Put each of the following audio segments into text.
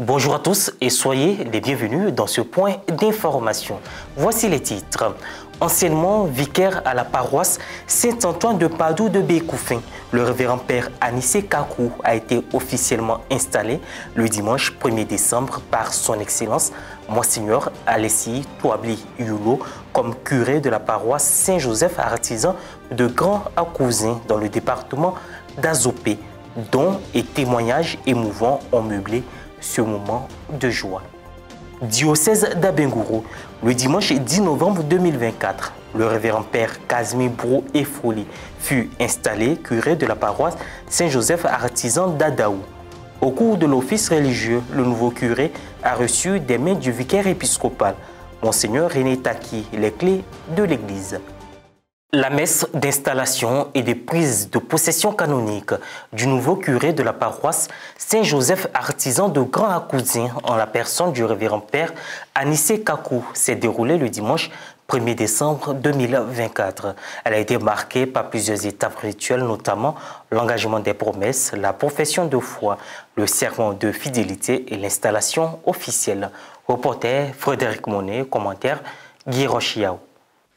Bonjour à tous et soyez les bienvenus dans ce point d'information. Voici les titres. Anciennement vicaire à la paroisse Saint-Antoine de Padoue de Bécoufin, le révérend père Anissé Kakou a été officiellement installé le dimanche 1er décembre par son excellence Monseigneur Alessi Touabli Yulo comme curé de la paroisse Saint-Joseph artisan de Grand-Acousin dans le département d'Azopé, dont et témoignages émouvants ont meublé ce moment de joie. Diocèse d'Abengourou, le dimanche 10 novembre 2024, le révérend père Casimir Brou Efoli fut installé curé de la paroisse Saint-Joseph artisan d'Adaou. Au cours de l'office religieux, le nouveau curé a reçu des mains du vicaire épiscopal, Monseigneur René Taki, les clés de l'église. La messe d'installation et de prise de possession canonique du nouveau curé de la paroisse Saint-Joseph artisan de Grand-Acousin en la personne du révérend père Anissé Kakou s'est déroulée le dimanche 1er décembre 2024. Elle a été marquée par plusieurs étapes rituelles, notamment l'engagement des promesses, la profession de foi, le serment de fidélité et l'installation officielle. Reporter Frédéric Monet, commentaire Guy Rochiao.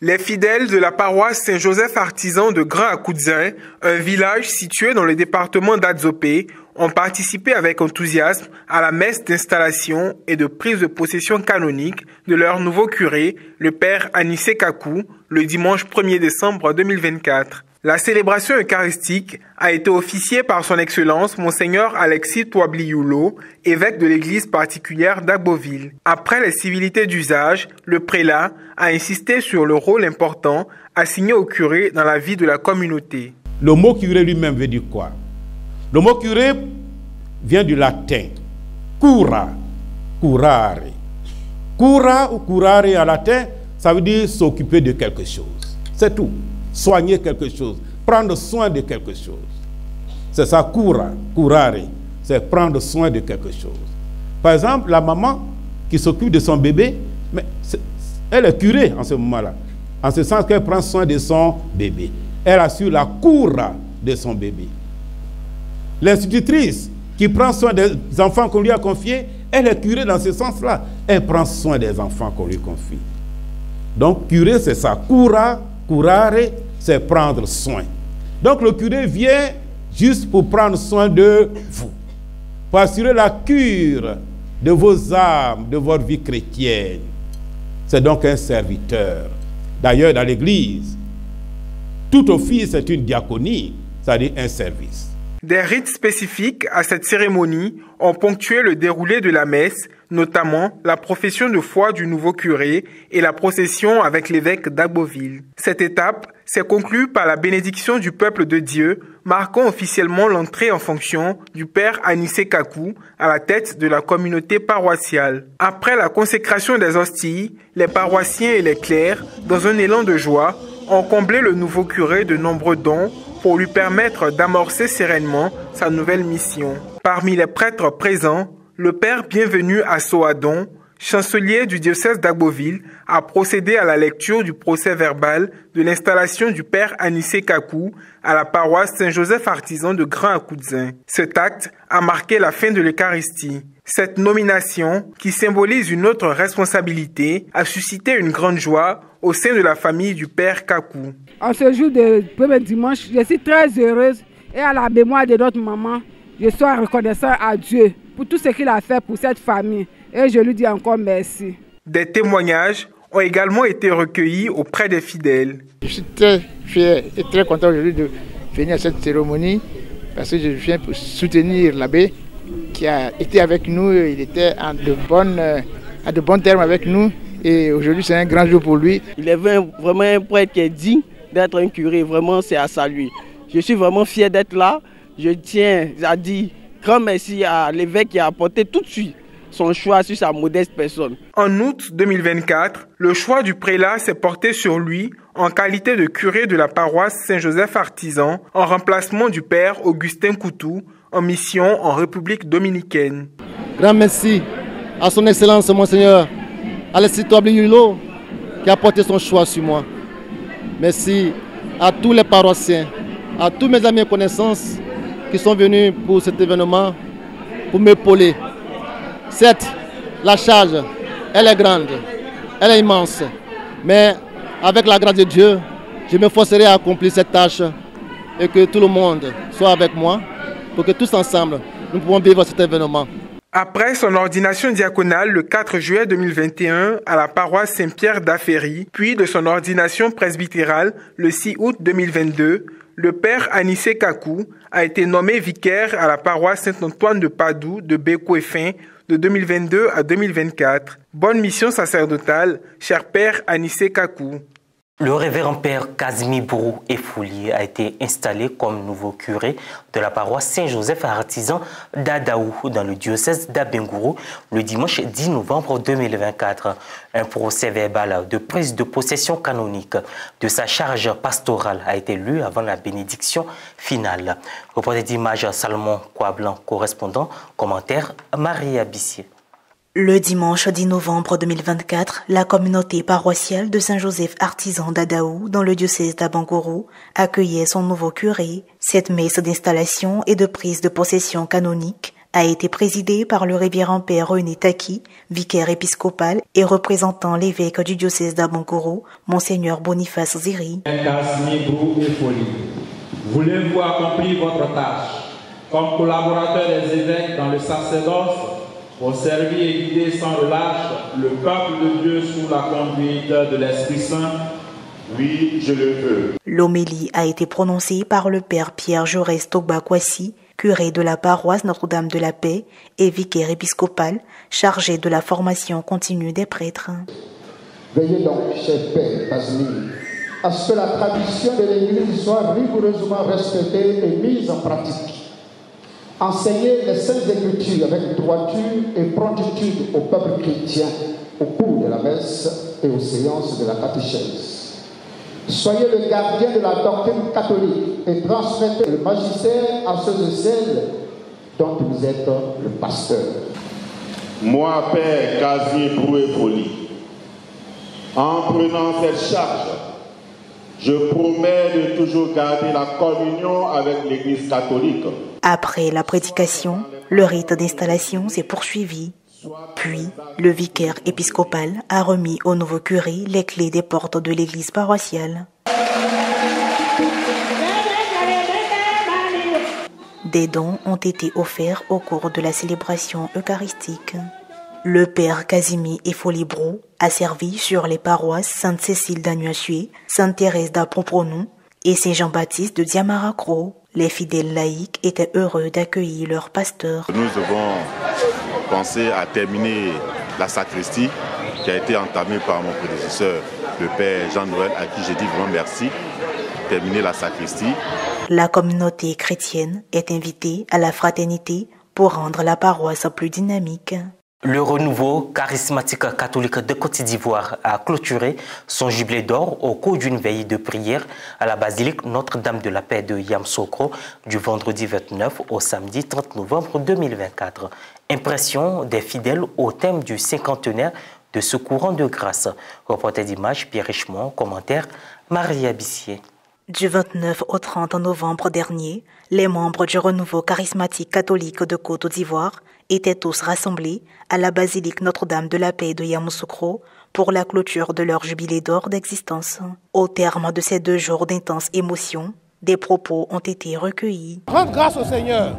Les fidèles de la paroisse Saint-Joseph artisan de Grand-Acousin, un village situé dans le département d'Adzopé, ont participé avec enthousiasme à la messe d'installation et de prise de possession canonique de leur nouveau curé, le père Anissé Kakou, le dimanche 1er décembre 2024. La célébration eucharistique a été officiée par son Excellence Monseigneur Alessi Touabli Yulo, évêque de l'église particulière d'Agboville. Après les civilités d'usage, le prélat a insisté sur le rôle important assigné au curé dans la vie de la communauté. Le mot curé lui-même veut dire quoi? Le mot curé vient du latin cura, curare. Cura ou curare en latin, ça veut dire s'occuper de quelque chose. C'est tout. Soigner quelque chose, prendre soin de quelque chose. C'est ça, cura, curare, c'est prendre soin de quelque chose. Par exemple, la maman qui s'occupe de son bébé, mais elle est curée en ce moment-là, en ce sens qu'elle prend soin de son bébé. Elle assure la cura de son bébé. L'institutrice qui prend soin des enfants qu'on lui a confiés, elle est curée dans ce sens-là. Elle prend soin des enfants qu'on lui confie. Donc, curé, c'est ça, cura, curare, c'est prendre soin. Donc le curé vient juste pour prendre soin de vous, pour assurer la cure de vos âmes, de votre vie chrétienne. C'est donc un serviteur. D'ailleurs, dans l'Église, tout office est une diaconie, c'est-à-dire un service. Des rites spécifiques à cette cérémonie ont ponctué le déroulé de la messe, notamment la profession de foi du nouveau curé et la procession avec l'évêque d'Agboville. Cette étape s'est conclue par la bénédiction du peuple de Dieu, marquant officiellement l'entrée en fonction du père Anissé Kakou à la tête de la communauté paroissiale. Après la consécration des hosties, les paroissiens et les clercs, dans un élan de joie, ont comblé le nouveau curé de nombreux dons pour lui permettre d'amorcer sereinement sa nouvelle mission. Parmi les prêtres présents, le père bienvenu à Soadon, chancelier du diocèse d'Agboville, a procédé à la lecture du procès verbal de l'installation du père Anissé Kakou à la paroisse Saint-Joseph artisan de Grand-Acousin. Cet acte a marqué la fin de l'Eucharistie. Cette nomination, qui symbolise une autre responsabilité, a suscité une grande joie au sein de la famille du père Kakou. En ce jour de premier dimanche, je suis très heureuse et à la mémoire de notre maman, je suis reconnaissant à Dieu pour tout ce qu'il a fait pour cette famille et je lui dis encore merci. Des témoignages ont également été recueillis auprès des fidèles. Je suis très fier et très content aujourd'hui de venir à cette cérémonie parce que je viens pour soutenir l'abbé qui a été avec nous. Il était à de bons termes avec nous et aujourd'hui c'est un grand jour pour lui. Il est vraiment un prêtre qui est digne d'être un curé, vraiment c'est à saluer. Je suis vraiment fier d'être là. Je tiens à dire grand merci à l'évêque qui a apporté tout de suite son choix sur sa modeste personne. En août 2024, le choix du prélat s'est porté sur lui en qualité de curé de la paroisse Saint-Joseph artisan en remplacement du père Augustin Coutou en mission en République dominicaine. Grand merci à son Excellence Monseigneur Alessi Touabli Yulo qui a porté son choix sur moi. Merci à tous les paroissiens, à tous mes amis et connaissances qui sont venus pour cet événement, pour m'épauler. Certes, la charge, elle est grande, elle est immense. Mais avec la grâce de Dieu, je me forcerai à accomplir cette tâche et que tout le monde soit avec moi pour que tous ensemble, nous pouvons vivre cet événement. Après son ordination diaconale le 4 juillet 2021 à la paroisse Saint-Pierre d'Aféry, puis de son ordination presbytérale le 6 août 2022, le père Anissé Kakou a été nommé vicaire à la paroisse Saint-Antoine de Padoue de Bécouéfin de 2022 à 2024. Bonne mission sacerdotale, cher père Anissé Kakou. Le révérend père Kazmi Brou Effouli a été installé comme nouveau curé de la paroisse Saint-Joseph artisan d'Adaou dans le diocèse d'Abengourou le dimanche 10 novembre 2024. Un procès verbal de prise de possession canonique de sa charge pastorale a été lu avant la bénédiction finale. Reporter d'image Salomon Kouablan, correspondant, commentaire Maria Bissier. Le dimanche 10 novembre 2024, la communauté paroissiale de Saint-Joseph artisan d'Adaou dans le diocèse d'Abengourou accueillait son nouveau curé. Cette messe d'installation et de prise de possession canonique a été présidée par le révérend père René Taki, vicaire épiscopal et représentant l'évêque du diocèse d'Abengourou, monseigneur Boniface Ziri. Voulez-vous accomplir votre tâche comme collaborateur des évêques dans le sacerdoce pour servir et guider sans relâche le peuple de Dieu sous la conduite de l'Esprit Saint? Oui, je le veux. L'homélie a été prononcée par le père Pierre Jaurès Togba Kwasi, curé de la paroisse Notre-Dame de la Paix et vicaire épiscopal chargé de la formation continue des prêtres. Veuillez donc, cher père Casimir, à ce que la tradition de l'Église soit rigoureusement respectée et mise en pratique. Enseigner les Saintes Écritures avec droiture et promptitude au peuple chrétien au cours de la messe et aux séances de la catéchèse. Soyez le gardien de la doctrine catholique et transmettez le magistère à ceux et celles dont vous êtes le pasteur. Moi, père Casimir Brou Effouli, en prenant cette charge, je promets de toujours garder la communion avec l'Église catholique. Après la prédication, le rite d'installation s'est poursuivi. Puis, le vicaire épiscopal a remis au nouveau curé les clés des portes de l'église paroissiale. Des dons ont été offerts au cours de la célébration eucharistique. Le père Casimir Effouli Brou a servi sur les paroisses Sainte-Cécile d'Agnuachué, Sainte-Thérèse d'Apropronou et Saint-Jean-Baptiste de Diamara-Cro. Les fidèles laïcs étaient heureux d'accueillir leur pasteur. Nous avons pensé à terminer la sacristie qui a été entamée par mon prédécesseur, le père Jean-Noël, à qui j'ai dit vraiment merci. Terminer la sacristie. La communauté chrétienne est invitée à la fraternité pour rendre la paroisse plus dynamique. Le renouveau charismatique catholique de Côte d'Ivoire a clôturé son jubilé d'or au cours d'une veille de prière à la basilique Notre-Dame de la Paix de Yamoussoukro du vendredi 29 au samedi 30 novembre 2024. Impression des fidèles au thème du cinquantenaire de ce courant de grâce. Reporter d'image Pierre Richemont, commentaire Maria Bissier. Du 29 au 30 novembre dernier, les membres du renouveau charismatique catholique de Côte d'Ivoire étaient tous rassemblés à la basilique Notre-Dame de la Paix de Yamoussoukro pour la clôture de leur jubilé d'or d'existence. Au terme de ces 2 jours d'intenses émotions, des propos ont été recueillis. Rendre grâce au Seigneur,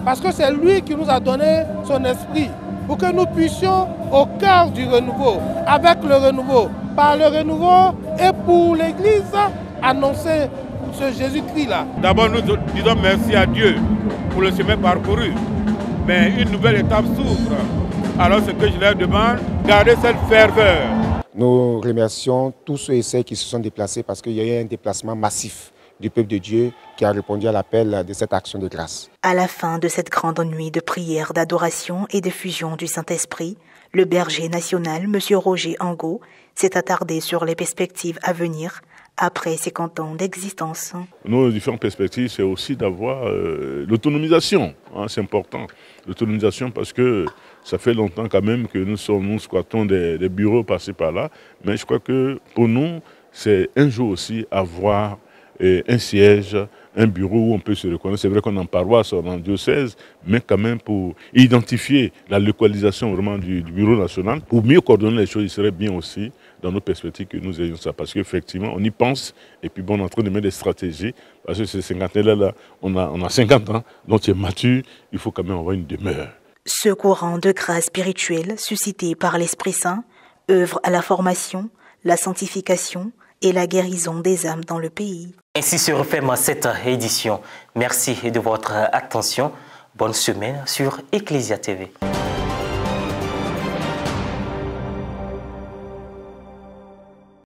parce que c'est lui qui nous a donné son esprit, pour que nous puissions, au cœur du renouveau, avec le renouveau, par le renouveau et pour l'Église, annoncer ce Jésus-Christ-là. D'abord, nous disons merci à Dieu pour le chemin parcouru. Mais une nouvelle étape s'ouvre. Alors ce que je leur demande, gardez cette ferveur. Nous remercions tous ceux et celles qui se sont déplacés parce qu'il y a eu un déplacement massif du peuple de Dieu qui a répondu à l'appel de cette action de grâce. À la fin de cette grande nuit de prière, d'adoration et de fusion du Saint-Esprit, le berger national, M. Roger Angot, s'est attardé sur les perspectives à venir après 50 ans d'existence. Nos différentes perspectives, c'est aussi d'avoir l'autonomisation. C'est important. L'autonomisation parce que ça fait longtemps quand même que nous squattons des bureaux passés par là. Mais je crois que pour nous, c'est un jour aussi avoir un siège, un bureau où on peut se reconnaître. C'est vrai qu'on est en paroisse, on est en diocèse, mais quand même pour identifier la localisation vraiment du bureau national, pour mieux coordonner les choses, il serait bien aussi, dans nos perspectives, que nous ayons ça. Parce qu'effectivement, on y pense, et puis bon, on est en train de mettre des stratégies, parce que ces 50 ans-là, on a 50 ans, donc c'est mature, il faut quand même avoir une demeure. Ce courant de grâce spirituelle, suscité par l'Esprit Saint, œuvre à la formation, la sanctification et la guérison des âmes dans le pays. Ainsi se referme cette édition. Merci de votre attention. Bonne semaine sur Ecclesia TV.